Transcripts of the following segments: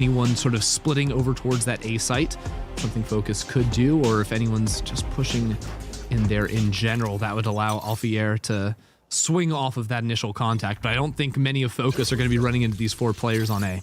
anyone sort of splitting over towards that A site, something Fokus could do, or if anyone's just pushing in there in general, that would allow Alfier to swing off of that initial contact. But I don't think many of Fokus are going to be running into these 4 players on A.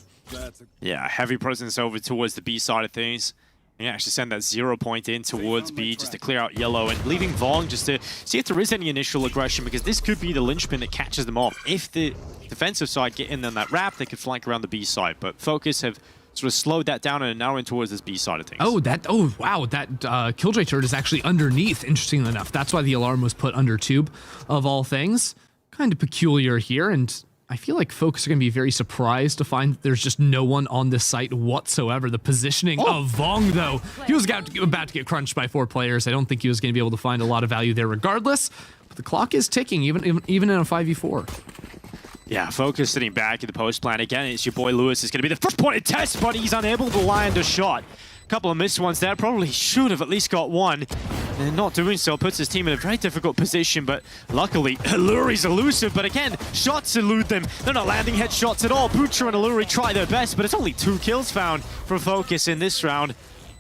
Yeah, heavy presence over towards the B side of things. You actually send that 0 point in towards B just to clear out yellow and leaving Vong just to see if there is any initial aggression, because this could be the linchpin that catches them off. If the defensive side get in on that wrap, they could flank around the B side. But Fokus have sort of slowed that down and are now in towards this B side of things. Oh, wow, that Killjoy turret is actually underneath, interestingly enough. That's why the alarm was put under tube, of all things. Kind of peculiar here, and I feel like Fokus are going to be very surprised to find that there's just no one on this site whatsoever. The positioning of Vong, though, he was about to get crunched by 4 players. I don't think he was going to be able to find a lot of value there regardless, but the clock is ticking, even in a 5v4. Yeah, Fokus sitting back in the post plan. Again, it's your boy Lewis. It's going to be the first point of test, but he's unable to land a shot. Couple of missed ones there. Probably should have at least got one. And not doing so puts his team in a very difficult position, but luckily, Alluri's elusive. But again, shots elude them. They're not landing headshots at all. Butcher and Alluri try their best, but it's only 2 kills found from Fokus in this round.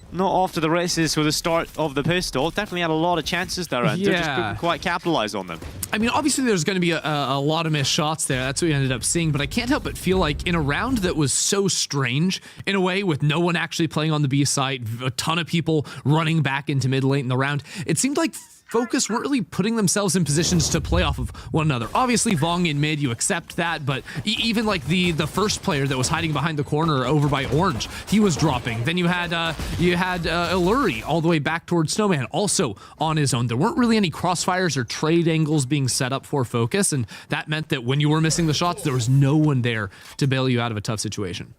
Not off to the races with the start of the pistol. Definitely had a lot of chances there, and they just couldn't quite capitalize on them. I mean, obviously there's going to be a lot of missed shots there. That's what we ended up seeing, but I can't help but feel like in a round that was so strange, in a way, with no one actually playing on the B side, a ton of people running back into mid late in the round, it seemed like Fokus weren't really putting themselves in positions to play off of one another. Obviously, Vong in mid, you accept that, but even like the first player that was hiding behind the corner over by Orange, he was dropping. Then you had Alluri all the way back towards Snowman, also on his own. There weren't really any crossfires or trade angles being set up for Fokus, and that meant that when you were missing the shots, there was no one there to bail you out of a tough situation.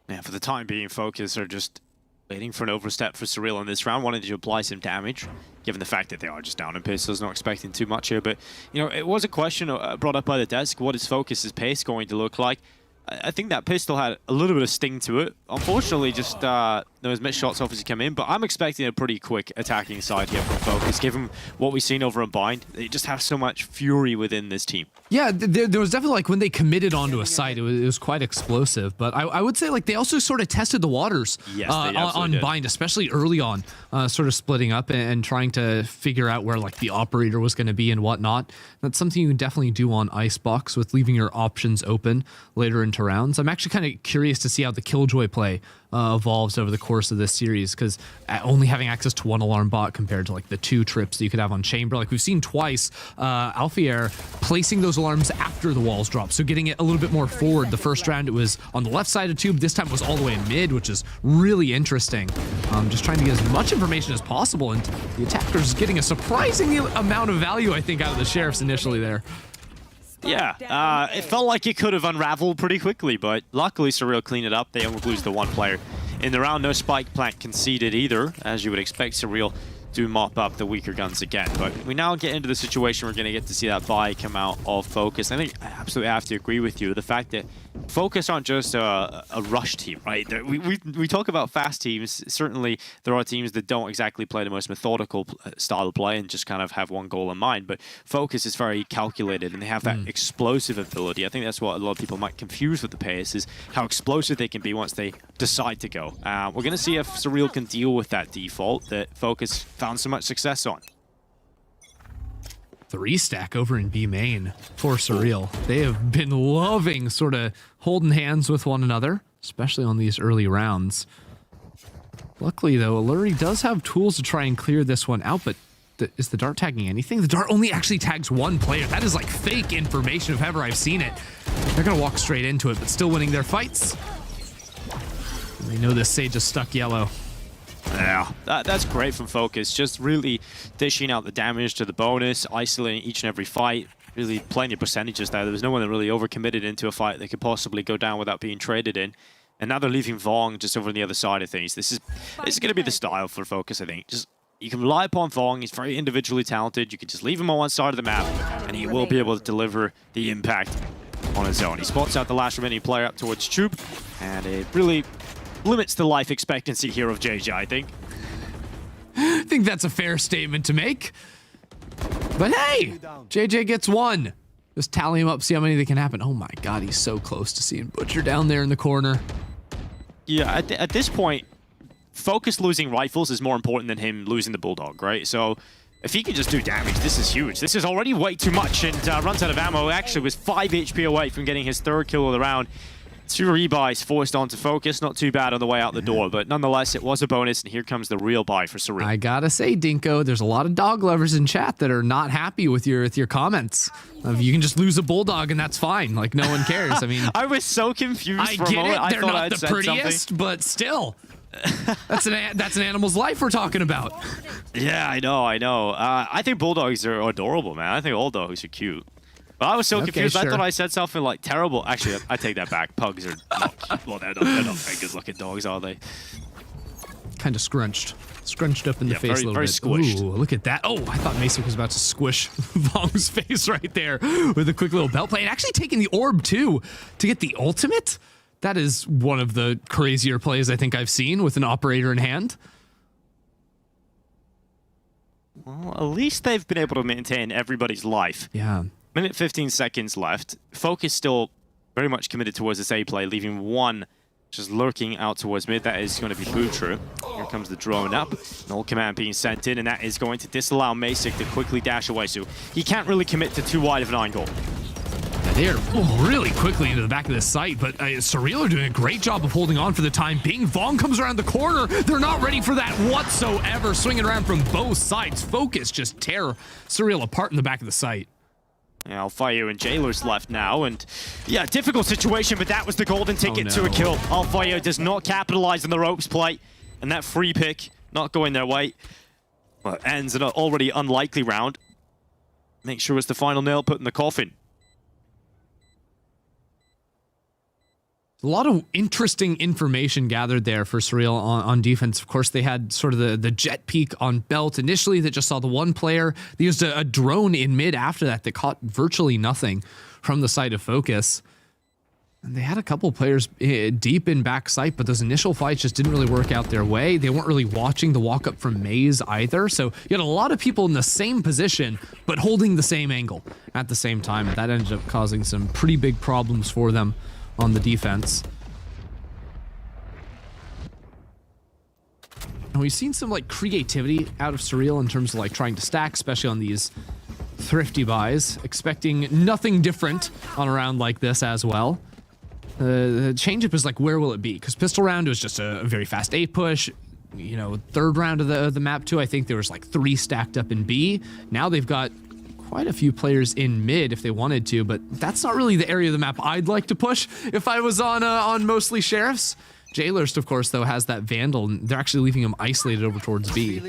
Yeah, for the time being, Fokus are just waiting for an overstep for Surreal in this round, wanting to apply some damage, given the fact that they are just down in pistols, not expecting too much here. But, you know, it was a question brought up by the desk, what is Fokus's pace going to look like? I think that pistol had a little bit of sting to it. Unfortunately, just those missed shots obviously come in, but I'm expecting a pretty quick attacking side here from Fokus, given what we've seen over in Bind. They just have so much fury within this team. Yeah, there was definitely, like, when they committed onto a site, it was quite explosive. But I would say, like, they also sort of tested the waters on Bind, especially early on, sort of splitting up and trying to figure out where, like, the operator was going to be and whatnot. That's something you can definitely do on IceBox, with leaving your options open later into rounds. I'm actually kind of curious to see how the Killjoy play evolves over the course of this series, because only having access to 1 alarm bot compared to like the 2 trips that you could have on Chamber, like we've seen twice, Alfier placing those alarms after the walls drop, so getting it a little bit more forward. The first round it was on the left side of tube, this time it was all the way in mid, which is really interesting. Just trying to get as much information as possible, and the attacker's getting a surprising amount of value, I think, out of the Sheriffs initially there. Yeah, it felt like it could have unraveled pretty quickly, but luckily Surreal cleaned it up. They only lose the 1 player in the round. No spike plant conceded either, as you would expect. Surreal do mop up the weaker guns again. But we now get into the situation we're going to get to see that buy come out of Fokus. I think I absolutely have to agree with you. The fact that Fokus aren't just a rush team, right? We talk about fast teams. Certainly, there are teams that don't exactly play the most methodical style of play and just kind of have one goal in mind. But Fokus is very calculated, and they have that explosive ability. I think that's what a lot of people might confuse with the pace, is how explosive they can be once they decide to go. We're going to see if Surreal can deal with that default that Fokus found so much success on. 3 stack over in B main for Surreal. They have been loving sort of holding hands with one another, especially on these early rounds. Luckily, though, Alluri does have tools to try and clear this one out, but is the dart tagging anything? The dart only actually tags 1 player. That is like fake information if ever I've seen it. They're going to walk straight into it, but still winning their fights. And they know this Sage is stuck yellow. Yeah, that's great from Fokus. Just really dishing out the damage to the bonus, isolating each and every fight. Really plenty of percentages there. There was no one that really overcommitted into a fight that could possibly go down without being traded in. And now they're leaving Vong just over on the other side of things. This is going to be the style for Fokus, I think. Just you can rely upon Vong. He's very individually talented. You can just leave him on one side of the map, and he will be able to deliver the impact on his own. He spots out the last remaining player up towards Tube, and it really limits the life expectancy here of JJ, I think. I think that's a fair statement to make. But hey, JJ gets one. Just tally him up, see how many they can happen. Oh my god, he's so close to seeing Butcher down there in the corner. Yeah, at this point, Fokus losing rifles is more important than him losing the Bulldog, right? So if he can just do damage, this is huge. This is already way too much, and runs out of ammo. Actually was 5 HP away from getting his 3rd kill of the round. 2 rebuys forced onto Fokus. Not too bad on the way out the door, but nonetheless, it was a bonus, and here comes the real buy for Surreal. I gotta say, Dinko, there's a lot of dog lovers in chat that are not happy with your comments. You can just lose a Bulldog, and that's fine. Like, no one cares. I mean, I was so confused for a moment. I get it. They're not the prettiest, but still. That's an animal's life we're talking about. Yeah, I know. I think Bulldogs are adorable, man. I think all dogs are cute. But I was so confused. Sure. I thought I said something like terrible. Actually, I take that back. Pugs are not, well, they're not very good-looking dogs, are they? Kind of scrunched up in the face a little very bit. Squished. Ooh, look at that. Oh, I thought Masick was about to squish Vong's face right there with a quick little belt play. And actually taking the orb, too, to get the ultimate. That is one of the crazier plays I think I've seen with an operator in hand. Well, at least they've been able to maintain everybody's life. Yeah. Minute 15 seconds left. Fokus still very much committed towards this A play, leaving one just lurking out towards mid. That is going to be Butcher. Here comes the drone up. An ult command being sent in, and that is going to disallow Masick to quickly dash away. So he can't really commit to too wide of an angle. They're really quickly into the back of the site, but Surreal are doing a great job of holding on for the time being. Vong comes around the corner. They're not ready for that whatsoever. Swinging around from both sides. Fokus just tear Surreal apart in the back of the site. Yeah, Alfayo and Jailers left now, and yeah, difficult situation, but that was the golden ticket to a kill. Alfayo does not capitalize on the ropes play, and that free pick not going their way. Well, ends an already unlikely round. Make sure it's the final nail put in the coffin. A lot of interesting information gathered there for Surreal on defense. Of course, they had sort of the jet peak on Belt initially that just saw the one player. They used a drone in mid after that caught virtually nothing from the side of Fokus. And they had a couple players deep in back sight, but those initial fights just didn't really work out their way. They weren't really watching the walk up from Maze either. So you had a lot of people in the same position, but holding the same angle at the same time. That ended up causing some pretty big problems for them on the defense. And we've seen some like creativity out of Surreal in terms of like trying to stack, especially on these thrifty buys, expecting nothing different on a round like this as well. The change-up is like, where will it be? Because pistol round was just a very fast A push. You know, third round of the map too, I think there was like 3 stacked up in B. Now they've got quite a few players in mid if they wanted to, but that's not really the area of the map I'd like to push if I was on mostly Sheriffs. Jailers, of course, though, has that Vandal, and they're actually leaving him isolated over towards B.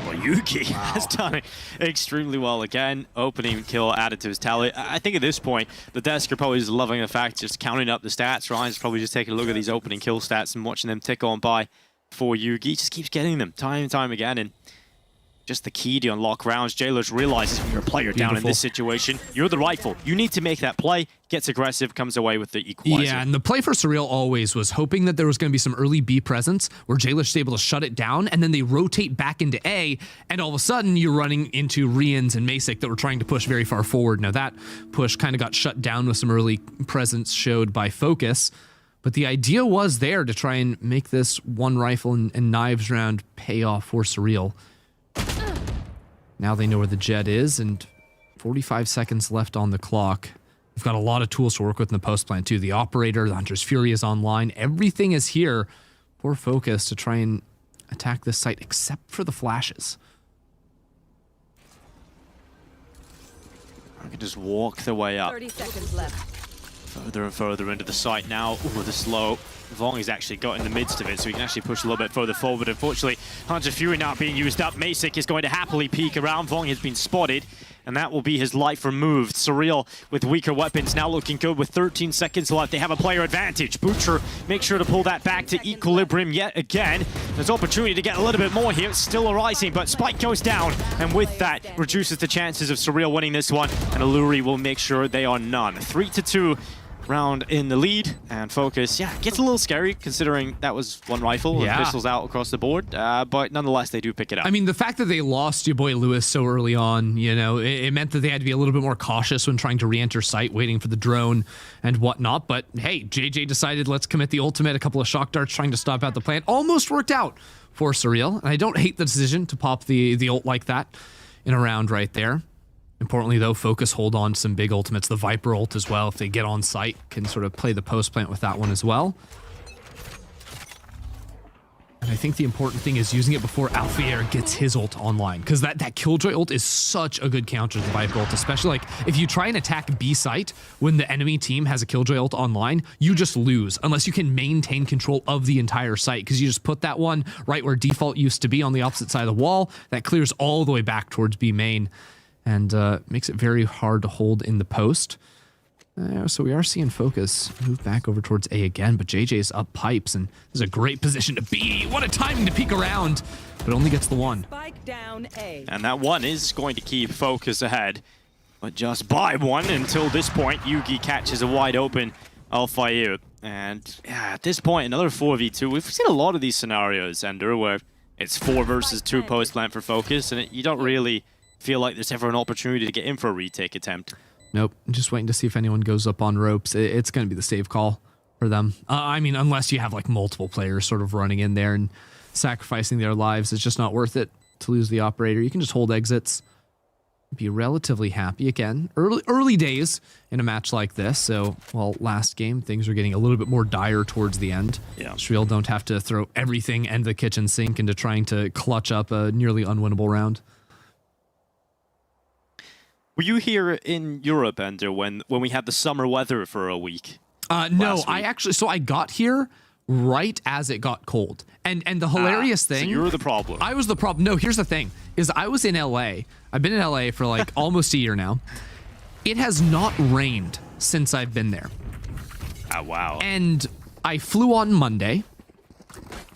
Well, Yuki has done it extremely well again. Opening kill added to his tally. I think at this point, the desk are probably just loving the fact, just counting up the stats. Ryan's probably just taking a look at these opening kill stats and watching them tick on by for Yugi. He just keeps getting them time and time again, and just the key to unlock rounds. Jailers realizes when you're a player down in this situation, you're the rifle. You need to make that play. Gets aggressive, comes away with the equalizer. Yeah, and the play for Surreal always was hoping that there was going to be some early B presence where Jailers is able to shut it down, and then they rotate back into A, and all of a sudden you're running into Rians and Masick that were trying to push very far forward. Now that push kind of got shut down with some early presence showed by Fokus, but the idea was there to try and make this one rifle and knives round pay off for Surreal. Now they know where the jet is, and 45 seconds left on the clock. We've got a lot of tools to work with in the post plan too. The operator, the Hunter's Fury is online. Everything is here for Fokus to try and attack this site, except for the flashes. I can just walk the way up. 30 seconds left. Further and further into the site now. Ooh, the slow. Vong has actually got in the midst of it, so he can actually push a little bit further forward. Unfortunately, Hunter's Fury now being used up. Masick is going to happily peek around. Vong has been spotted, and that will be his life removed. Surreal with weaker weapons now looking good with 13 seconds left. They have a player advantage. Butcher makes sure to pull that back to equilibrium yet again. There's opportunity to get a little bit more here. It's still arising, but Spike goes down, and with that, reduces the chances of Surreal winning this one, and Alluri will make sure they are none. 3-2. round in the lead, and Fokus, yeah, gets a little scary considering that was one rifle and pistols out across the board, but nonetheless they do pick it up. I mean, the fact that they lost your boy Lewis so early on, you know, it meant that they had to be a little bit more cautious when trying to re-enter site, waiting for the drone and whatnot. But hey, JJ decided let's commit the ultimate, a couple of shock darts trying to stop out the plant. Almost worked out for Surreal, and I don't hate the decision to pop the ult like that in a round right there. Importantly, though, Fokus hold on to some big ultimates. The Viper ult as well, if they get on site, can sort of play the post plant with that one as well. And I think the important thing is using it before Alfier gets his ult online, because that Killjoy ult is such a good counter to the Viper ult, especially like if you try and attack B site when the enemy team has a Killjoy ult online, you just lose unless you can maintain control of the entire site, because you just put that one right where default used to be on the opposite side of the wall. That clears all the way back towards B main. And makes it very hard to hold in the post. So we are seeing Fokus move back over towards A again, but JJ's up pipes, and this is a great position to be. What a timing to peek around, but only gets the one. Spike down A. And that one is going to keep Fokus ahead, but just by one until this point. Yugi catches a wide open Alfier. And yeah, at this point, another 4v2. We've seen a lot of these scenarios, Ender, where it's 4 versus 2 post plant for Fokus, and you don't really feel like there's ever an opportunity to get in for a retake attempt. Nope, just waiting to see if anyone goes up on ropes. It's going to be the save call for them. I mean, unless you have like multiple players sort of running in there and sacrificing their lives, it's just not worth it to lose the operator. You can just hold exits, be relatively happy. Again, early days in a match like this. So, well, last game, things are getting a little bit more dire towards the end. Yeah. Surreal don't have to throw everything and the kitchen sink into trying to clutch up a nearly unwinnable round. Were you here in Europe, Ender, when we had the summer weather for a week? No, I actually, so I got here right as it got cold. And the hilarious thing. So you were the problem. I was the problem. No, here's the thing, is I was in LA. I've been in LA for like almost a year now. It has not rained since I've been there. Oh, wow. And I flew on Monday.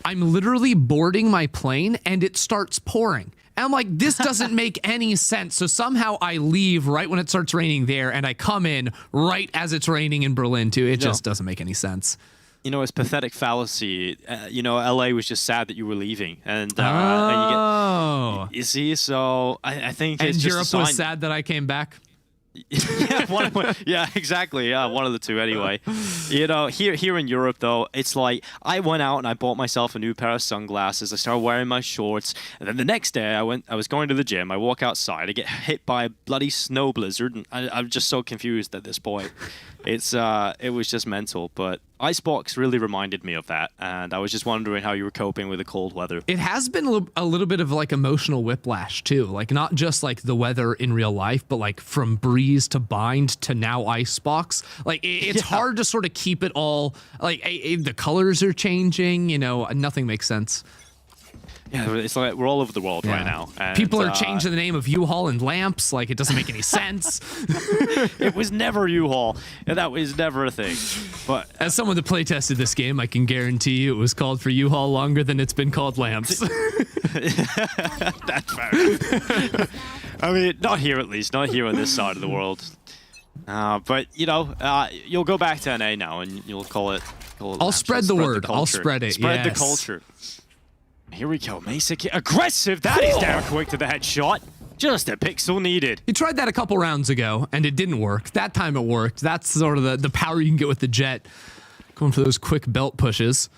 I'm literally boarding my plane and it starts pouring. And I'm like, this doesn't make any sense. So somehow I leave right when it starts raining there, and I come in right as it's raining in Berlin too. It just doesn't make any sense. You know, it's pathetic fallacy. You know, LA was just sad that you were leaving, and you see. So I think it's just Europe was sad that I came back. Yeah, exactly. Yeah, one of the two anyway. You know, here in Europe though, it's like I went out and I bought myself a new pair of sunglasses. I started wearing my shorts, and then the next day I was going to the gym. I walk outside, I get hit by a bloody snow blizzard, and I'm just so confused at this point. It was just mental, but IceBox really reminded me of that, and I was just wondering how you were coping with the cold weather. It has been a little bit of like emotional whiplash too, like not just like the weather in real life, but like from Breeze to Bind to now IceBox. Like it's hard to sort of keep it all, like the colors are changing, you know, nothing makes sense. Yeah, it's like we're all over the world right now. And, people are changing the name of U-Haul and lamps. Like, it doesn't make any sense. It was never U-Haul. That was never a thing. But as someone that play tested this game, I can guarantee you it was called for U-Haul longer than it's been called lamps. That's fair. I mean, not here at least. Not here on this side of the world. But, you know, you'll go back to NA now and you'll call it I'll spread the word. I'll spread it. Spread the culture. Here we go. Mesa aggressive. That is down quick to the headshot. Just a pixel needed. He tried that a couple rounds ago, and it didn't work. That time it worked. That's sort of the power you can get with the jet. Going for those quick belt pushes.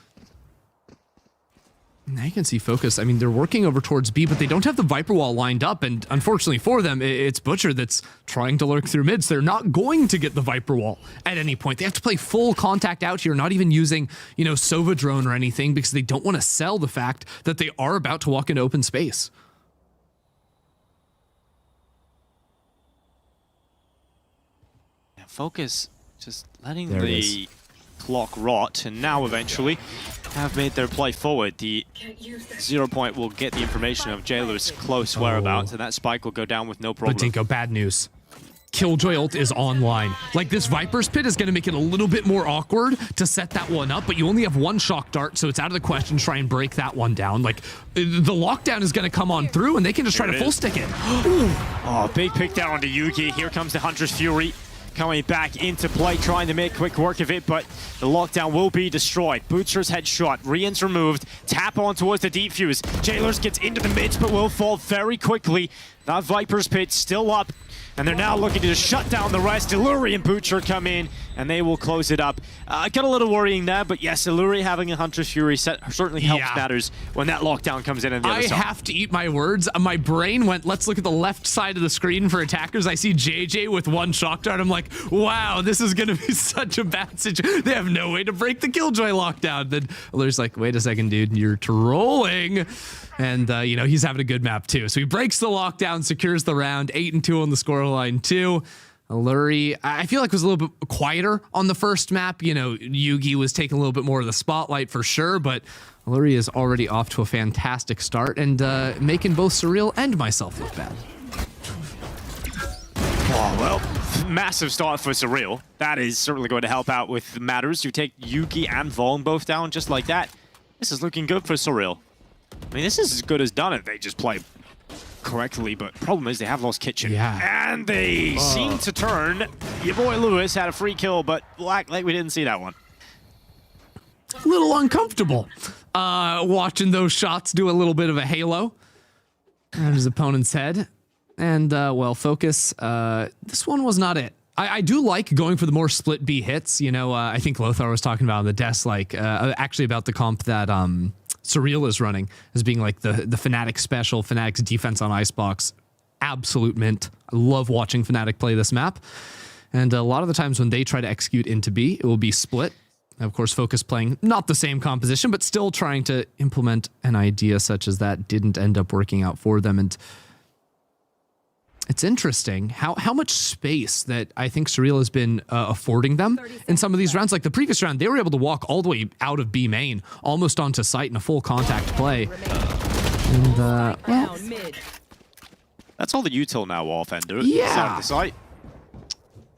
Now you can see Fokus. I mean, they're working over towards B, but they don't have the Viper wall lined up, and unfortunately for them, it's Butcher that's trying to lurk through mids. They're not going to get the Viper wall at any point. They have to play full contact out here, not even using, you know, Sova drone or anything, because they don't want to sell the fact that they are about to walk into open space. Yeah, Fokus just letting the clock rot, and now eventually have made their play forward. The 0 point will get the information of Jailer's close whereabouts, and that spike will go down with no problem. But Dinko, bad news. Killjoy ult is online. Like, this Viper's Pit is going to make it a little bit more awkward to set that one up, but you only have one shock dart, so it's out of the question to try and break that one down. Like, the lockdown is going to come on through, and they can just try to full stick it. Oh, big pick down onto Yugi. Here comes the Hunter's Fury. coming back into play, trying to make quick work of it, but the lockdown will be destroyed. Butcher's headshot, Rian's removed, tap on towards the defuse. Jailers gets into the mid, but will fall very quickly. That Viper's pit still up, and they're now looking to just shut down the rest. Illuri and Butcher come in, and they will close it up. Got a little worrying there, but yes, Illuri having a Hunter's Fury certainly helps matters when that lockdown comes in on the other side. I have to eat my words. My brain went, let's look at the left side of the screen for attackers. I see JJ with one shock dart. I'm like, wow, this is going to be such a bad situation. They have no way to break the Killjoy lockdown. Then Illuri's like, wait a second, dude, you're trolling. And, you know, he's having a good map, too. So he breaks the lockdown, secures the round, 8-2 on the scoreline, too. Illuri, I feel like was a little bit quieter on the first map. You know, Yugi was taking a little bit more of the spotlight for sure, but Illuri is already off to a fantastic start and making both Surreal and myself look bad. Oh, well, massive start for Surreal. That is certainly going to help out with matters. You take Yugi and Vaughn both down just like that. This is looking good for Surreal. I mean, this is as good as done if they just play correctly, but problem is they have lost Kitchen. Yeah. And they seem to turn. Your boy Lewis had a free kill, but like we didn't see that one. A little uncomfortable watching those shots do a little bit of a halo at his opponent's head. And, well, Fokus, this one was not it. I do like going for the more split B hits. You know, I think Lothar was talking about on the desk, like, actually about the comp that Surreal is running as being like the Fnatic special, Fnatic's defense on IceBox. Absolute mint. I love watching Fnatic play this map. And a lot of the times when they try to execute into B, it will be split. Of course, Fokus playing not the same composition, but still trying to implement an idea such as that didn't end up working out for them. And it's interesting how much space that I think Surreal has been affording them in some of these rounds. Like the previous round, they were able to walk all the way out of B main, almost onto site in a full contact play. And, well, that's all the util now off, Ender. Yeah. Side of the site.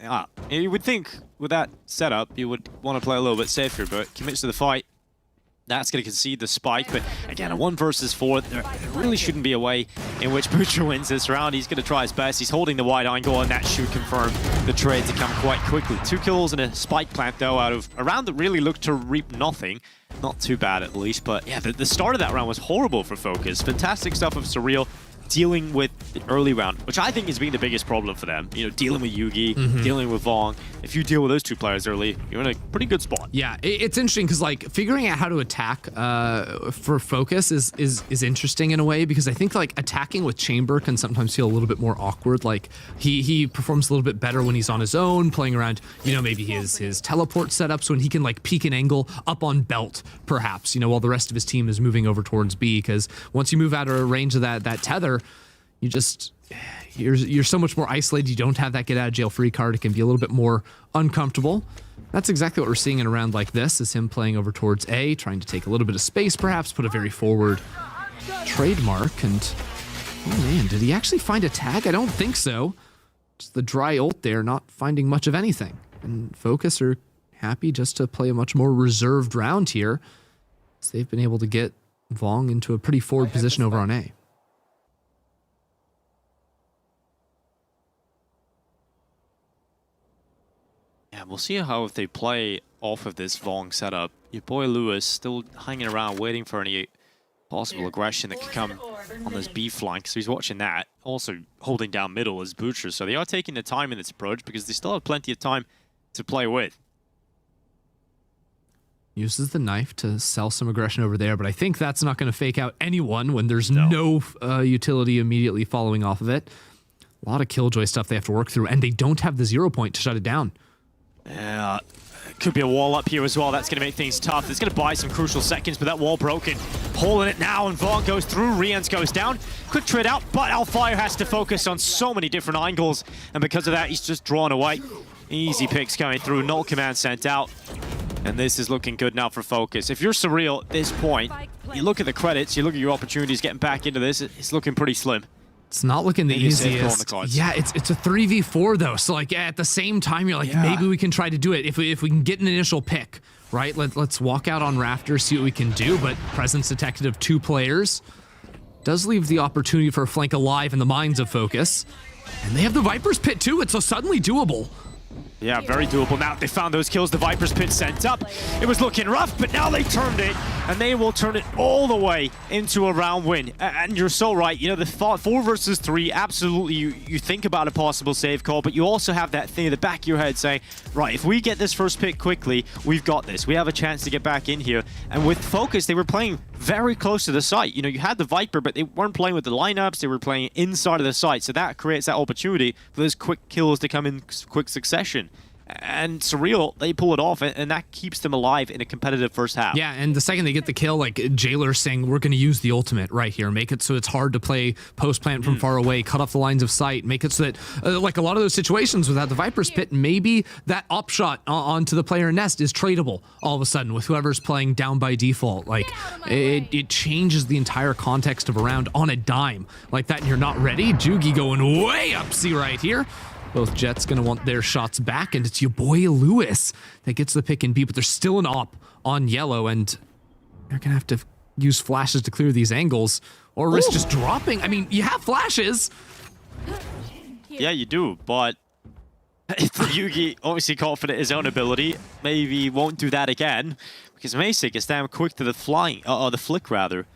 Yeah. You would think with that setup, you would want to play a little bit safer, but commits to the fight. That's going to concede the spike, but again, a 1 versus 4, there really shouldn't be a way in which Butcher wins this round. He's going to try his best. He's holding the wide angle, and that should confirm the trade to come quite quickly. 2 kills and a spike plant, though, out of a round that really looked to reap nothing. Not too bad, at least, but yeah, the start of that round was horrible for Fokus. Fantastic stuff of Surreal dealing with the early round, which I think has been the biggest problem for them. You know, dealing with Yugi, dealing with Vong. If you deal with those 2 players early, you're in a pretty good spot. Yeah, it's interesting because like figuring out how to attack for Fokus is interesting in a way, because I think like attacking with Chamber can sometimes feel a little bit more awkward. Like he performs a little bit better when he's on his own, playing around, you know, maybe his teleport setups when he can like peek an angle up on Belt, perhaps, you know, while the rest of his team is moving over towards B, because once you move out of range of that tether, you're so much more isolated. You don't have that get out of jail free card. It can be a little bit more uncomfortable. That's exactly what we're seeing in a round like this, is him playing over towards A, trying to take a little bit of space, perhaps put a very forward trademark. And oh man, did he actually find a tag? I don't think so. Just the dry ult there, not finding much of anything. And Fokus are happy just to play a much more reserved round here, so they've been able to get Vong into a pretty forward position over on A. Yeah, we'll see how if they play off of this Vong setup. Your boy Lewis still hanging around waiting for any possible aggression that could come on this B flank, so he's watching that. Also holding down middle as Butcher, so they are taking the time in this approach because they still have plenty of time to play with. Uses the knife to sell some aggression over there, but I think that's not going to fake out anyone when there's no utility immediately following off of it. A lot of Killjoy stuff they have to work through, and they don't have the 0 point to shut it down. Yeah, could be a wall up here as well. That's going to make things tough. It's going to buy some crucial seconds, but that wall broken. Hole in it now, and Vaughn goes through. Rians goes down. Quick trade out, but Alfire has to focus on so many different angles, and because of that, he's just drawn away. Easy picks coming through. Null command sent out. And this is looking good now for Fokus. If you're Surreal at this point, you look at the credits, you look at your opportunities getting back into this, it's looking pretty slim. It's not looking the easiest. Yeah, it's a 3v4 though. So like at the same time, you're like, maybe we can try to do it if we can get an initial pick, right? Let's walk out on Rafters, see what we can do. But presence detected of 2 players does leave the opportunity for a flank alive in the minds of Fokus, and they have the Viper's Pit too. It's so suddenly doable. Yeah, very doable. Now they found those kills. The Viper's Pit sent up. It was looking rough, but now they turned it, and they will turn it all the way into a round win. And you're so right. You know, the 4 versus 3, absolutely, you think about a possible save call, but you also have that thing in the back of your head saying, right, if we get this first pick quickly, we've got this. We have a chance to get back in here. And with Fokus, they were playing very close to the site. You know, you had the Viper, but they weren't playing with the lineups. They were playing inside of the site, so that creates that opportunity for those quick kills to come in quick succession. And Surreal, they pull it off, and that keeps them alive in a competitive first half. Yeah, and the second they get the kill, like Jailer's saying, we're going to use the ultimate right here. Make it so it's hard to play post-plant from far away, cut off the lines of sight, make it so that, like a lot of those situations without the Viper's Pit, maybe that up shot onto the player nest is tradable all of a sudden with whoever's playing down by default. Like, it changes the entire context of a round on a dime like that, and you're not ready. Jugi going way up C right here. Both Jets going to want their shots back, and it's your boy Lewis that gets the pick and B, but there's still an op on yellow, and they're going to have to use flashes to clear these angles, or risk just dropping. I mean, you have flashes. Yeah, you do, but Yugi obviously confident in his own ability. Maybe he won't do that again, because Masik is damn quick to the flick rather.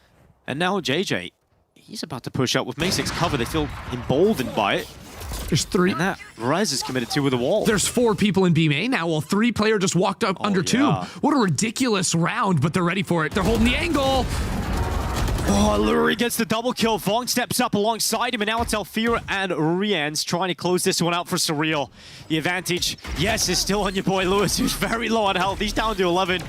And now JJ, he's about to push up with Masik's cover. They feel emboldened by it. There's 3. And that Rez is committed to with a wall. There's 4 people in B main now. Well, 3 player just walked up under tube. What a ridiculous round, but they're ready for it. They're holding the angle. Oh, Lurie gets the double kill. Vong steps up alongside him, and now it's Alfira and Rian's trying to close this one out for Surreal. The advantage, yes, is still on your boy Lewis, who's very low on health. He's down to 11.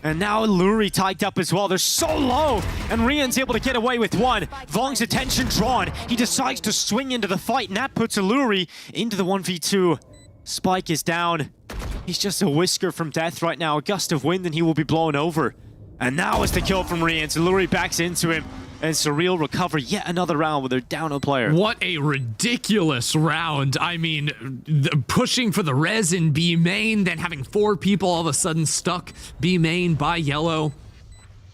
And now Lurie tied up as well. They're so low, and Rian's able to get away with one. Vong's attention drawn. He decides to swing into the fight, and that puts Lurie into the 1v2. Spike is down. He's just a whisker from death right now. A gust of wind, and he will be blown over. And now it's the kill from Rian. So Lurie backs into him, and Surreal recover yet another round with their down a player. What a ridiculous round. I mean, pushing for the res in B main, then having 4 people all of a sudden stuck B main by yellow.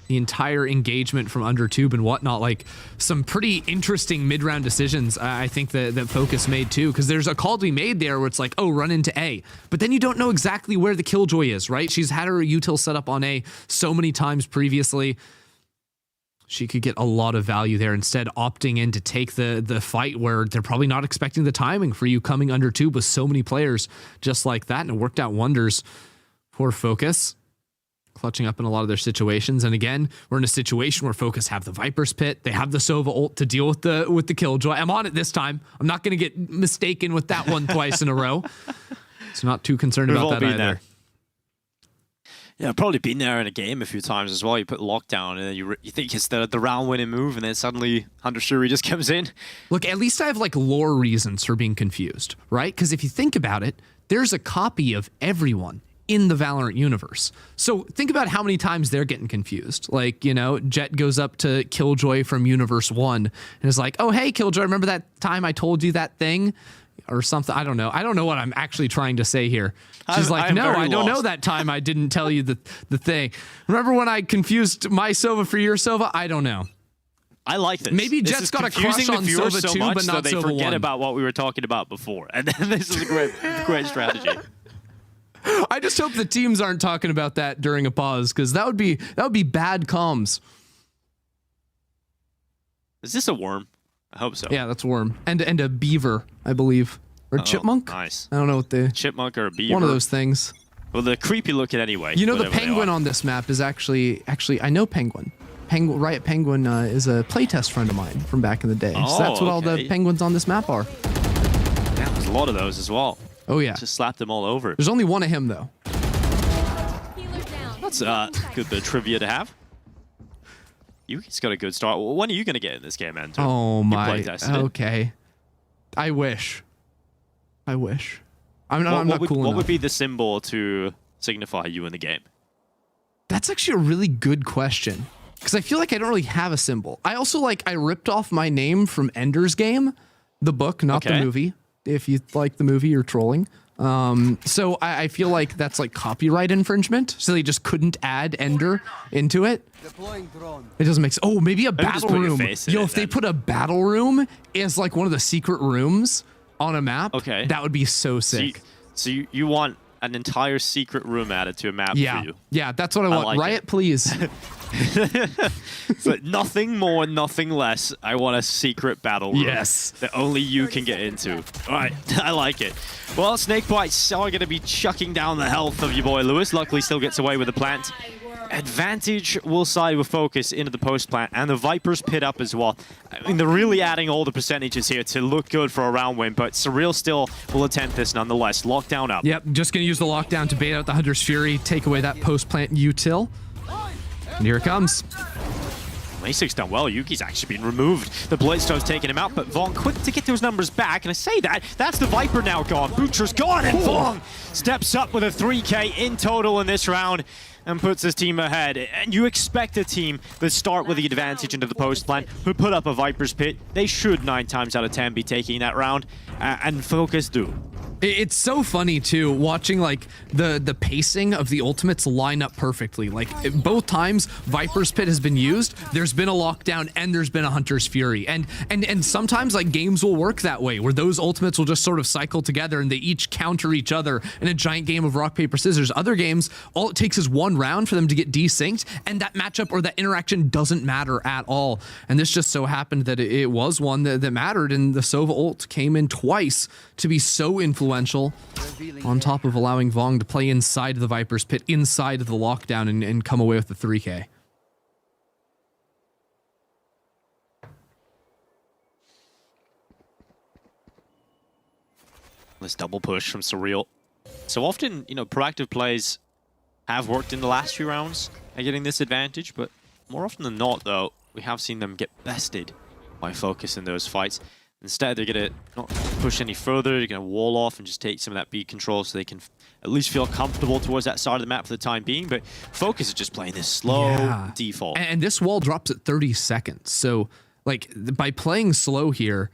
The entire engagement from under tube and whatnot, like some pretty interesting mid-round decisions I think that Fokus made too, because there's a call to be made there where it's like, oh, run into A, but then you don't know exactly where the Killjoy is, right? She's had her util set up on A so many times previously. She could get a lot of value there, instead opting in to take the fight where they're probably not expecting the timing for you coming under tube with so many players just like that, and it worked out wonders for Fokus, clutching up in a lot of their situations. And again, we're in a situation where Fokus have the Viper's Pit, they have the Sova ult to deal with the Killjoy. I'm on it this time. I'm not going to get mistaken with that one twice in a row. So not too concerned about that either. There. Yeah, I've probably been there in a game a few times as well. You put lockdown and then you think it's the round winning move, and then suddenly Hunter Shuri just comes in. Look, at least I have like lore reasons for being confused, right? Because if you think about it, there's a copy of everyone in the Valorant universe. So think about how many times they're getting confused. Like, you know, Jet goes up to Killjoy from Universe 1 and is like, oh, hey, Killjoy, remember that time I told you that thing? Or something. I don't know. I don't know what I'm actually trying to say here. She's like, no, I don't know that time I didn't tell you the thing. Remember when I confused my Sova for your Sova? I don't know. I like this. Maybe Jet's got a crush on Sova so 2, much, but not so they Sova 1. forget about what we were talking about before. And then this is a great strategy. I just hope the teams aren't talking about that during a pause, because that would be bad comms. Is this a worm? I hope so. Yeah, that's a worm. And a beaver, I believe. Or chipmunk? Nice. I don't know what the... Chipmunk or a beaver. One of those things. Well, they're creepy looking anyway. You know, the penguin on this map is actually I know Penguin. Riot Penguin is a playtest friend of mine from back in the day. So that's what all the penguins on this map are. Yeah, there's a lot of those as well. Oh, yeah. Just slapped them all over. There's only one of him, though. That's a good bit of trivia to have. Yuki's got a good start. When are you going to get in this game, Enter? Oh, my. Okay. I wish. I'm not cool enough. What would be the symbol to signify you in the game? That's actually a really good question, because I feel like I don't really have a symbol. I also I ripped off my name from Ender's Game, the book, not the movie. If you like the movie, you're trolling. So I feel like that's like copyright infringement. So they just couldn't add Ender into it. It doesn't make sense. Oh, maybe a battle room. Yo, if they put a battle room as like one of the secret rooms on a map, that would be so sick. So you want an entire secret room added to a map for you? Yeah, that's what I want. like Riot, please. So nothing more, nothing less. I want a secret battle room. Yes. That only you can get into. All right, I like it. Well, Snakebites are going to be chucking down the health of your boy Lewis. Luckily, still gets away with the plant. Advantage will side with Focus into the post plant, and the Viper's pit up as well. I mean, they're really adding all the percentages here to look good for a round win, but Surreal still will attempt this nonetheless. Lockdown up. Yep, just going to use the lockdown to bait out the Hunter's Fury, take away that post plant util. And here it comes. Masic's done well. Yuki's actually been removed. The Blitzstone's taking him out, but Vong quick to get those numbers back. And I say that, that's the Viper now gone. Butcher's gone, and Vong steps up with a 3K in total in this round and puts his team ahead. And you expect a team that start with the advantage into the post plant, who put up a Viper's pit. They should 9 times out of 10 be taking that round, and Focus do. It's so funny too, watching like the pacing of the ultimates line up perfectly. Like both times Viper's Pit has been used, there's been a lockdown and there's been a Hunter's Fury. And sometimes like games will work that way, where those ultimates will just sort of cycle together and they each counter each other in a giant game of rock, paper, scissors. Other games, all it takes is one round for them to get desynced, and that matchup or that interaction doesn't matter at all. And this just so happened that it was one that mattered, and the Sova ult came in twice to be so influential, on top of allowing Vong to play inside of the Viper's Pit, inside of the lockdown, and come away with the 3K. This double push from Surreal. So often, you know, proactive plays have worked in the last few rounds at getting this advantage, but more often than not, though, we have seen them get bested by Focus in those fights. Instead, they're going to not push any further. They're going to wall off and just take some of that B control so they can at least feel comfortable towards that side of the map for the time being. But Focus is just playing this slow default. And this wall drops at 30 seconds. So, like, by playing slow here,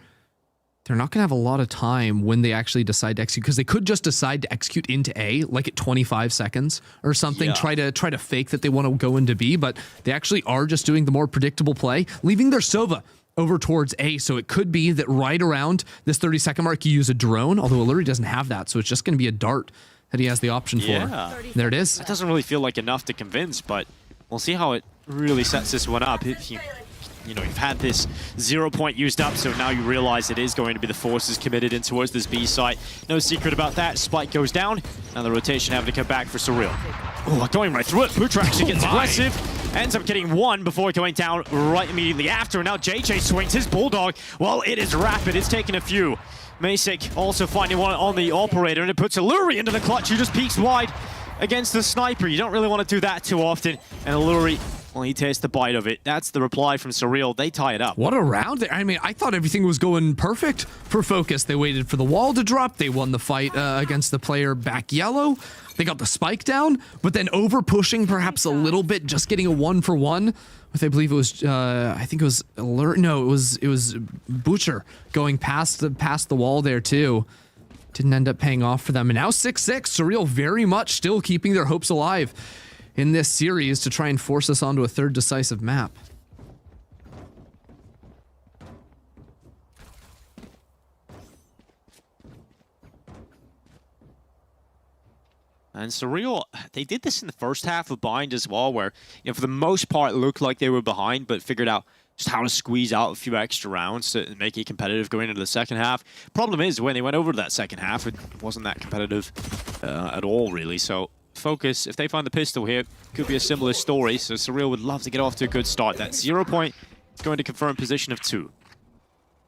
they're not going to have a lot of time when they actually decide to execute, because they could just decide to execute into A, like at 25 seconds or something, try to fake that they want to go into B, but they actually are just doing the more predictable play, leaving their Sova over towards A. So it could be that right around this 30-second mark, you use a drone, although Illuri doesn't have that, so it's just going to be a dart that he has the option for. There it is. That doesn't really feel like enough to convince, but we'll see how it really sets this one up. If you know, you've had this 0 point used up, so now you realize it is going to be the forces committed in towards this B site. No secret about that. Spike goes down. Now the rotation having to come back for Surreal. Oh, going right through it. Butcher actually gets aggressive. Ends up getting one before going down right immediately after. Now JJ swings his Bulldog. Well, it is rapid. It's taken a few. Masic also finding one on the operator, and it puts Illuri into the clutch, who just peeks wide against the sniper. You don't really want to do that too often. And Illuri, well, he tastes the bite of it. That's the reply from Surreal. They tie it up. What a round. I mean, I thought everything was going perfect for Focus. They waited for the wall to drop. They won the fight against the player back yellow. They got the spike down, but then over pushing perhaps a little bit, just getting a 1-for-1 with, I believe it was, I think it was Alert. No, it was Butcher going past the wall there too. Didn't end up paying off for them. And now 6-6, Surreal very much still keeping their hopes alive in this series to try and force us onto a third decisive map. And Surreal, they did this in the first half of Bind as well, where, you know, for the most part, it looked like they were behind, but figured out just how to squeeze out a few extra rounds to make it competitive going into the second half. Problem is, when they went over to that second half, it wasn't that competitive at all, really. So Focus, if they find the pistol here, could be a similar story. So Surreal would love to get off to a good start. That 0 point is going to confirm position of 2.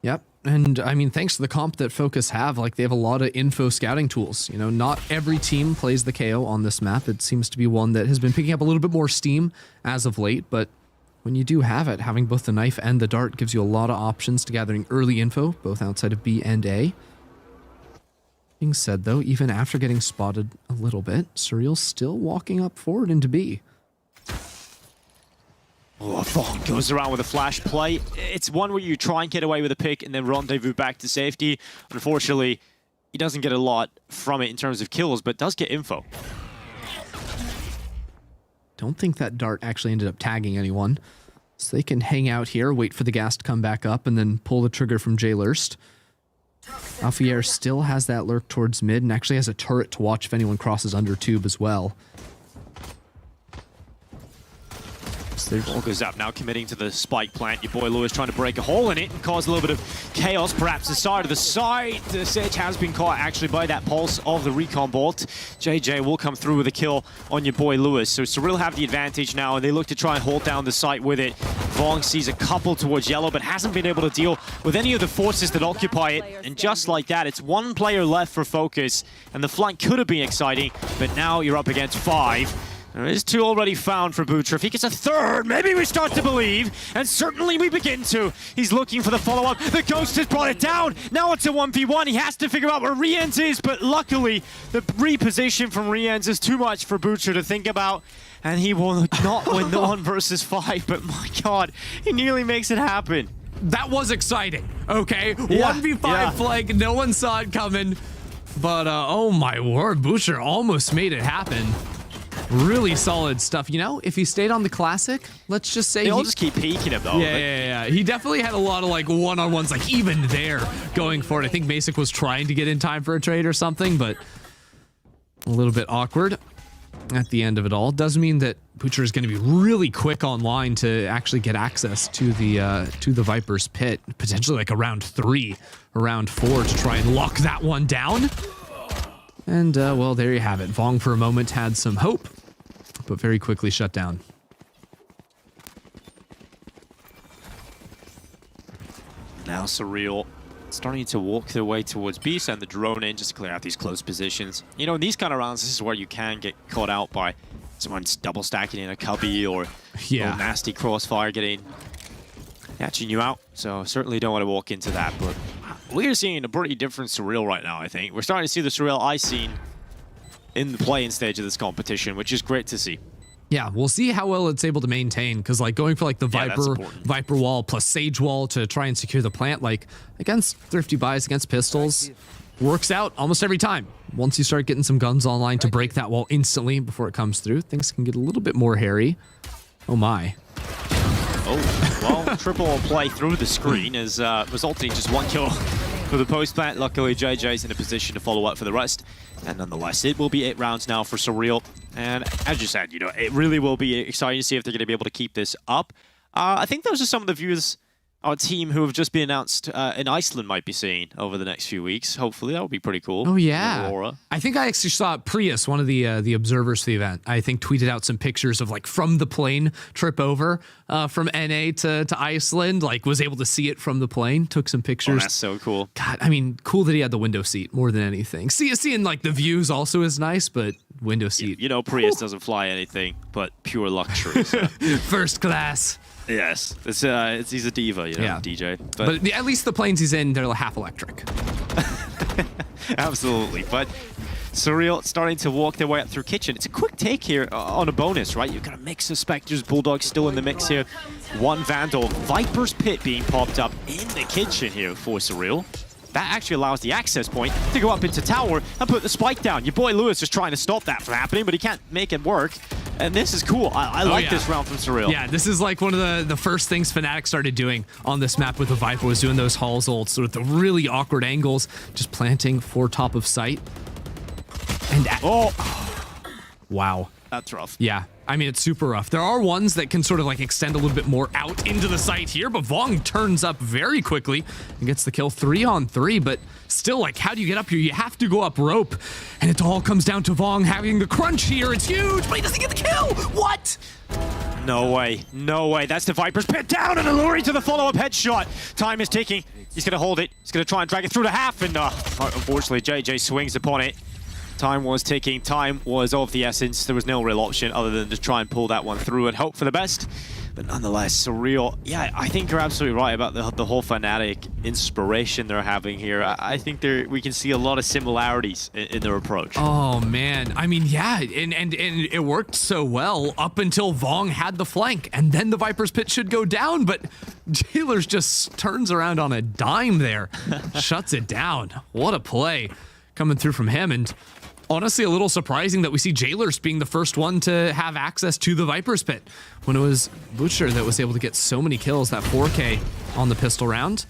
Yep, and I mean, thanks to the comp that Focus have, like, they have a lot of info scouting tools. You know, not every team plays the KO on this map. It seems to be one that has been picking up a little bit more steam as of late, but when you do have it, having both the knife and the dart gives you a lot of options to gathering early info, both outside of B and A. Being said, though, even after getting spotted a little bit, Surreal's still walking up forward into B. Oh, Vong goes around with a flash play. It's one where you try and get away with a pick and then rendezvous back to safety. Unfortunately, he doesn't get a lot from it in terms of kills, but does get info. Don't think that dart actually ended up tagging anyone. So they can hang out here, wait for the gas to come back up, and then pull the trigger from J-Lurst. Alfier still has that lurk towards mid and actually has a turret to watch if anyone crosses under tube as well. Ball goes up now, committing to the spike plant. Your boy Lewis trying to break a hole in it and cause a little bit of chaos, perhaps the side of the side. The Sage has been caught actually by that pulse of the recon bolt. JJ will come through with a kill on your boy Lewis. So Surreal have the advantage now, and they look to try and hold down the site with it. Vong sees a couple towards yellow, but hasn't been able to deal with any of the forces that occupy it. And just like that, it's one player left for Fokus, and the flank could have been exciting, but now you're up against 5. There is 2 already found for Butcher. If he gets a 3rd, maybe we start to believe, and certainly we begin to. He's looking for the follow-up. The Ghost has brought it down. Now it's a 1v1. He has to figure out where Rienz is, but luckily, the reposition from Rienz is too much for Butcher to think about, and he will not win the 1 versus 5, but my God, he nearly makes it happen. That was exciting, okay? 1v5 flank, no one saw it coming, but oh my word, Butcher almost made it happen. Really solid stuff. You know, if he stayed on the Classic, let's just say they'll just keep peeking him though. Yeah. He definitely had a lot of like one-on-ones, like even there going for it. I think Masic was trying to get in time for a trade or something, but a little bit awkward at the end of it all. Does mean that Butcher is going to be really quick online to actually get access to the Viper's pit, potentially like around 3, around 4 to try and lock that one down. And, well, there you have it. Vong, for a moment, had some hope, but very quickly shut down. Now Surreal starting to walk their way towards B, send the drone in just to clear out these close positions. You know, in these kind of rounds, this is where you can get caught out by someone's double stacking in a cubby or nasty crossfire catching you out. So certainly don't want to walk into that, but we are seeing a pretty different Surreal right now, I think. We're starting to see the Surreal I seen in the play-in stage of this competition, which is great to see. Yeah, we'll see how well it's able to maintain, because like going for like the Viper wall plus Sage wall to try and secure the plant, like against Thrifty Buys, against pistols, works out almost every time. Once you start getting some guns online to break that wall instantly before it comes through, things can get a little bit more hairy. Oh my. Oh, well, triple play through the screen is resulting in just 1 kill for the post plant. Luckily, JJ's in a position to follow up for the rest. And nonetheless, it will be 8 rounds now for Surreal. And as you said, you know, it really will be exciting to see if they're going to be able to keep this up. I think those are some of the views our team who have just been announced in Iceland might be seeing over the next few weeks. Hopefully, that would be pretty cool. Oh, yeah. I think I actually saw Prius, one of the observers for the event, I think tweeted out some pictures of like from the plane trip over from NA to Iceland, like was able to see it from the plane, took some pictures. Oh, that's so cool. God, I mean, cool that he had the window seat more than anything. Seeing like the views also is nice, but window seat. You know, Prius doesn't fly anything but pure luxury. So. First class. Yes, he's a diva, you know, DJ. But at least the planes he's in, they're half electric. Absolutely. But Surreal starting to walk their way up through kitchen. It's a quick take here on a bonus, right? You've got a mix of Spectres, Bulldogs still in the mix here. 1 Vandal, Viper's Pit being popped up in the kitchen here for Surreal. That actually allows the access point to go up into tower and put the spike down. Your boy Lewis is trying to stop that from happening, but he can't make it work. And this is cool. I like this round from Surreal. Yeah, this is like one of the first things Fnatic started doing on this map with the Viper, was doing those Halls ults with the really awkward angles, just planting for top of sight. And wow. That's rough. Yeah. I mean, it's super rough. There are ones that can sort of like extend a little bit more out into the site here, but Vong turns up very quickly and gets the kill 3 on 3, but still, like, how do you get up here? You have to go up rope, and it all comes down to Vong having the crunch here. It's huge, but he doesn't get the kill. What? No way. No way. That's the Viper's Pit down and Alluri to the follow-up headshot. Time is ticking. He's going to hold it. He's going to try and drag it through to half, and unfortunately, JJ swings upon it. Time was ticking. Time was of the essence. There was no real option other than to try and pull that one through and hope for the best. But nonetheless, Surreal, yeah, I think you're absolutely right about the whole Fnatic inspiration they're having here. I think we can see a lot of similarities in their approach. Oh, man. I mean, yeah, and it worked so well up until Vong had the flank, and then the Viper's Pit should go down, but Jailers just turns around on a dime there, shuts it down. What a play coming through from him, and honestly, a little surprising that we see Jailers being the first one to have access to the Viper's Pit when it was Butcher that was able to get so many kills, that 4K on the pistol round.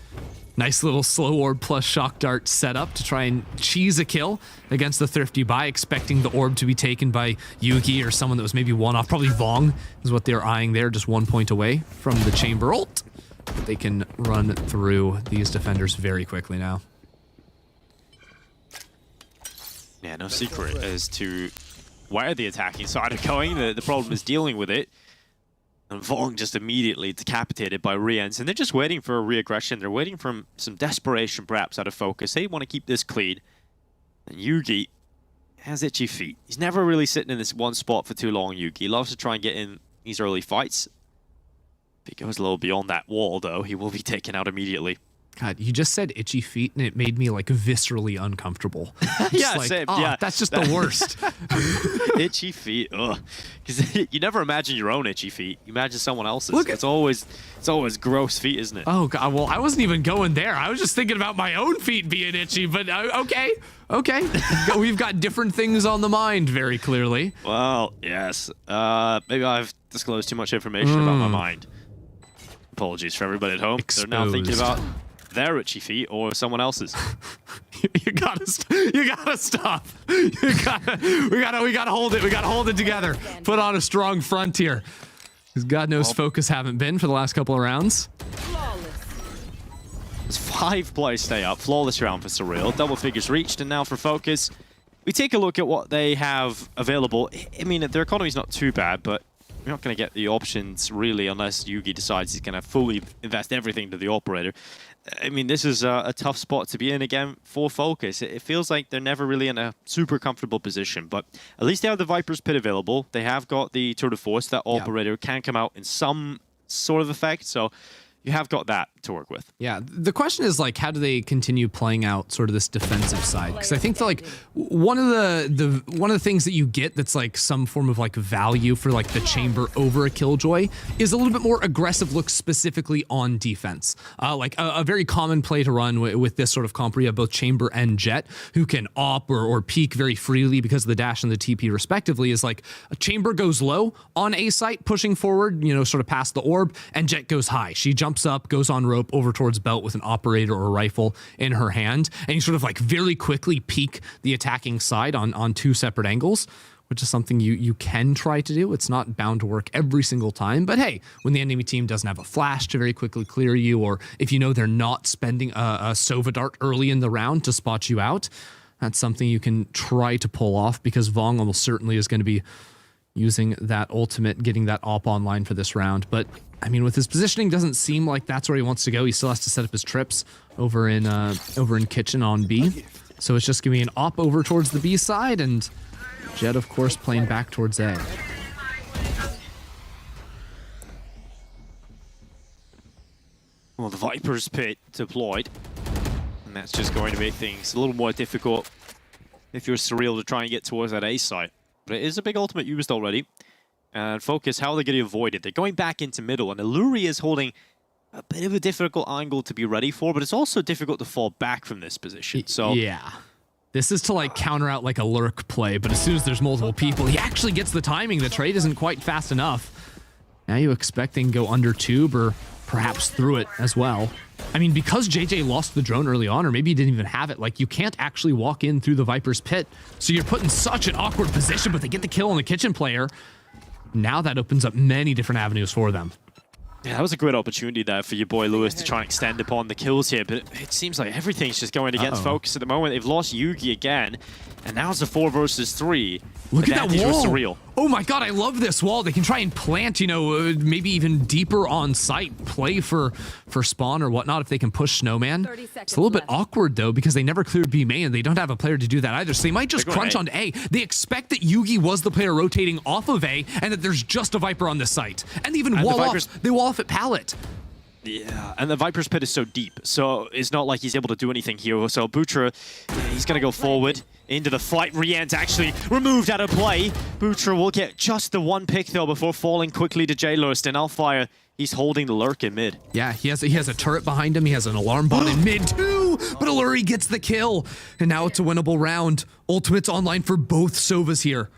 Nice little slow orb plus shock dart setup to try and cheese a kill against the Thrifty Buy, expecting the orb to be taken by Yugi or someone that was maybe one off. Probably Vong is what they're eyeing there, just 1 point away from the chamber ult. But they can run through these defenders very quickly now. Yeah, no secret as to where the attacking side are going. The problem is dealing with it. And Vong just immediately decapitated by Riens, and they're just waiting for a re-aggression. They're waiting for some desperation perhaps out of Fokus. They want to keep this clean. And Yugi has itchy feet. He's never really sitting in this one spot for too long, Yugi. He loves to try and get in these early fights. If he goes a little beyond that wall, though, he will be taken out immediately. God, you just said itchy feet, and it made me like viscerally uncomfortable. Yeah, like, same. Oh, yeah, that's just the worst. Itchy feet, ugh. Because you never imagine your own itchy feet. You imagine someone else's. Look, it's always gross feet, isn't it? Oh God, well, I wasn't even going there. I was just thinking about my own feet being itchy. But okay. We've got different things on the mind, very clearly. Well, yes. Maybe I've disclosed too much information about my mind. Apologies for everybody at home. Exposed. They're now thinking about their itchy feet or someone else's. You gotta stop. We gotta hold it. We gotta hold it together. Put on a strong front here. Because God knows Focus haven't been for the last couple of rounds. There's 5 players stay up. Flawless round for Surreal. Double figures reached, and now for Focus, we take a look at what they have available. I mean, their economy's not too bad, but we're not going to get the options really unless Yugi decides he's going to fully invest everything to the operator. I mean, this is a tough spot to be in again for Focus. It feels like they're never really in a super comfortable position, but at least they have the Viper's Pit available. They have got the Tour de Force. That operator can come out in some sort of effect, so you have got that to work with. Yeah, the question is like, how do they continue playing out sort of this defensive side? Because I think that like one of the things that you get that's like some form of like value for like the chamber over a Killjoy is a little bit more aggressive look specifically on defense. Like a very common play to run with this sort of comp where you have both chamber and Jet who can op or peek very freely because of the dash and the TP respectively, is like a chamber goes low on A site pushing forward, you know, sort of past the orb, and Jet goes high. She jumps up, goes on rope over towards belt with an operator or a rifle in her hand, and you sort of like very quickly peek the attacking side on 2 separate angles, which is something you can try to do. It's not bound to work every single time, but hey, when the enemy team doesn't have a flash to very quickly clear you, or if you know they're not spending a Sova dart early in the round to spot you out, that's something you can try to pull off, because Vong almost certainly is going to be using that ultimate, getting that op online for this round. But I mean, with his positioning, doesn't seem like that's where he wants to go. He still has to set up his trips over in kitchen on B. So it's just gonna be an op over towards the B side, and Jet, of course, playing back towards A. Well, the Viper's Pit deployed, and that's just going to make things a little more difficult if you're Surreal to try and get towards that A site. But it is a big ultimate used already. And Focus, how are they going to avoid it? They're going back into middle, and Illuri is holding a bit of a difficult angle to be ready for, but it's also difficult to fall back from this position. So yeah, this is to like counter out like a lurk play, but as soon as there's multiple people, he actually gets the timing. The trade isn't quite fast enough. Now you expecting go under tube or perhaps through it as well. I mean, because JJ lost the drone early on, or maybe he didn't even have it, like you can't actually walk in through the Viper's Pit. So you're put in such an awkward position, but they get the kill on the kitchen player. Now that opens up many different avenues for them. Yeah, that was a great opportunity there for your boy Lewis to try and extend upon the kills here, but it seems like everything's just going against Focus at the moment. They've lost Yugi again, and now it's a 4 versus 3. Look at that wall. Surreal. Oh my God, I love this wall. They can try and plant, you know, maybe even deeper on site, play for spawn or whatnot if they can push Snowman. It's a little bit awkward though, because they never cleared B main and they don't have a player to do that either. So they might just crunch on A. They expect that Yugi was the player rotating off of A and that there's just a Viper on this site. And they even wall off. They wall off at pallet. Yeah, and the Viper's Pit is so deep, so it's not like he's able to do anything here. So Butra, he's going to go forward into the fight. Rien's actually removed out of play. Butra will get just the 1 pick, though, before falling quickly to J-Lurst, and Alfire, he's holding the lurk in mid. Yeah, he has a turret behind him. He has an alarm bot in mid, too, but Illuri gets the kill. And now it's a winnable round. Ultimate's online for both Sovas here.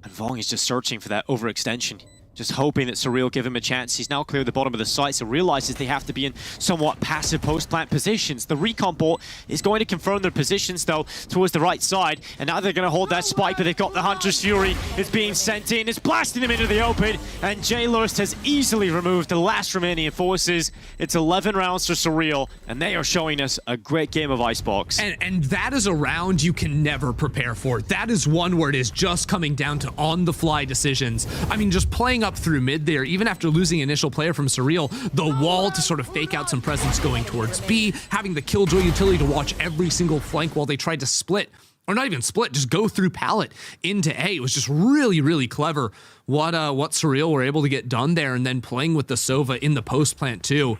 And Vong is just searching for that overextension. Just hoping that Surreal give him a chance. He's now cleared the bottom of the site, so realizes they have to be in somewhat passive post-plant positions. The recon bot is going to confirm their positions, though, towards the right side. And now they're going to hold that spike, but they've got the Hunter's Fury. It's being sent in. It's blasting them into the open. And J-Lurst has easily removed the last remaining forces. It's 11 rounds for Surreal, and they are showing us a great game of IceBox. And that is a round you can never prepare for. That is one where it is just coming down to on-the-fly decisions. I mean, just playing up through mid there, even after losing initial player from Surreal, the wall to sort of fake out some presence going towards B, having the Killjoy utility to watch every single flank while they tried to split, or not even split, just go through pallet into A. It was just really, really clever what Surreal were able to get done there, and then playing with the Sova in the post plant too.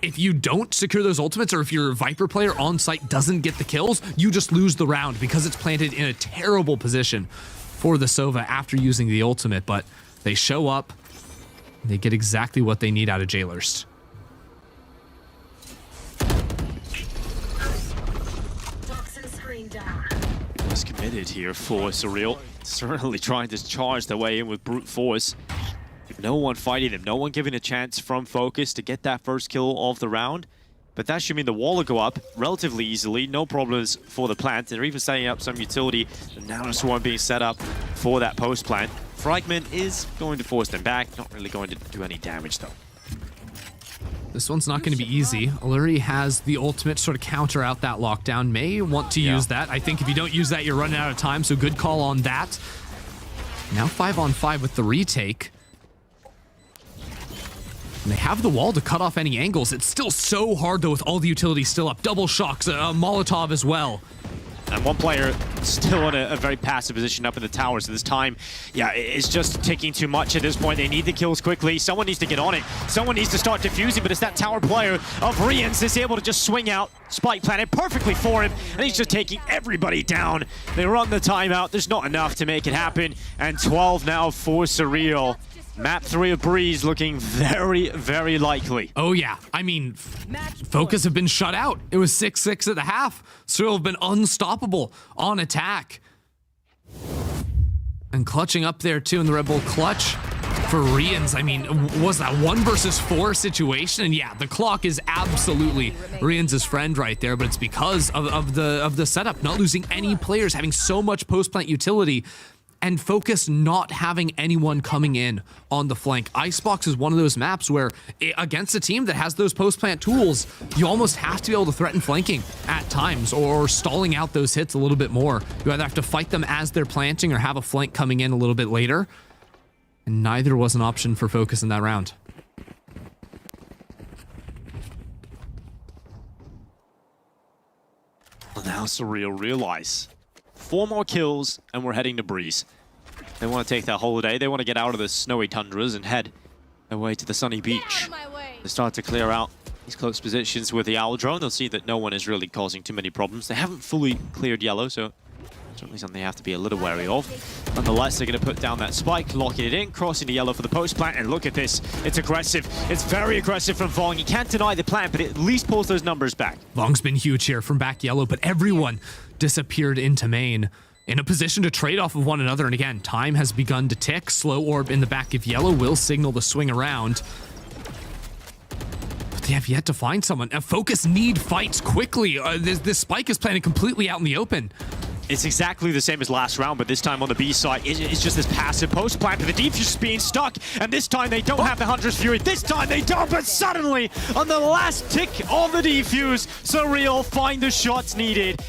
If you don't secure those ultimates, or if your Viper player on site doesn't get the kills, you just lose the round because it's planted in a terrible position for the Sova after using the ultimate. But they show up, and they get exactly what they need out of J-Lurst. Just committed here for Surreal. Certainly trying to charge their way in with brute force. No one fighting them, no one giving a chance from Fokus to get that first kill of the round. But that should mean the wall will go up relatively easily, no problems for the plant. They're even setting up some utility. The Nano Swarm being set up for that post plant. Fragment is going to force them back, not really going to do any damage though. This one's not going to be easy. Alluri has the ultimate to sort of counter out that lockdown. May want to use that. I think if you don't use that, you're running out of time, so good call on that. Now 5-on-5 with the retake. And they have the wall to cut off any angles. It's still so hard, though, with all the utilities still up. Double shocks, a Molotov as well. And one player still in a very passive position up in the tower, so this time, yeah, it's just taking too much at this point. They need the kills quickly. Someone needs to get on it. Someone needs to start defusing, but it's that tower player of Rians that's able to just swing out. Spike planted perfectly for him, and he's just taking everybody down. They run the timeout. There's not enough to make it happen. And 12 now for Surreal. Map 3 of Breeze looking very, very likely. Oh yeah, I mean, Fokus have been shut out. It was 6-6 at the half. Surreal have been unstoppable on attack. And clutching up there too in the Red Bull clutch for Rians. I mean, was that 1 versus 4 situation? And yeah, the clock is absolutely Rians' friend right there, but it's because of the setup, not losing any players, having so much post-plant utility, and Fokus not having anyone coming in on the flank. IceBox is one of those maps where, against a team that has those post-plant tools, you almost have to be able to threaten flanking at times, or stalling out those hits a little bit more. You either have to fight them as they're planting or have a flank coming in a little bit later. And neither was an option for Fokus in that round. Well, now Surreal realize 4 more kills and we're heading to Breeze. They want to take that holiday. They want to get out of the snowy tundras and head away to the sunny beach. They start to clear out these close positions with the Owl Drone. They'll see that no one is really causing too many problems. They haven't fully cleared yellow, so certainly something they have to be a little wary of. Nonetheless, they're going to put down that spike, locking it in, crossing the yellow for the post plant, and look at this. It's aggressive. It's very aggressive from Vong. He can't deny the plant, but it at least pulls those numbers back. Vong's been huge here from back yellow, but everyone disappeared into main in a position to trade off of one another. And again, time has begun to tick. Slow orb in the back of yellow will signal the swing around. But they have yet to find someone. Fokus need fights quickly. This spike is planted completely out in the open. It's exactly the same as last round, but this time on the B side, it's just this passive post plant, but the defuse is being stuck, and this time they don't have the Hunter's Fury. This time they don't, but suddenly, on the last tick of the defuse, Surreal find the shots needed.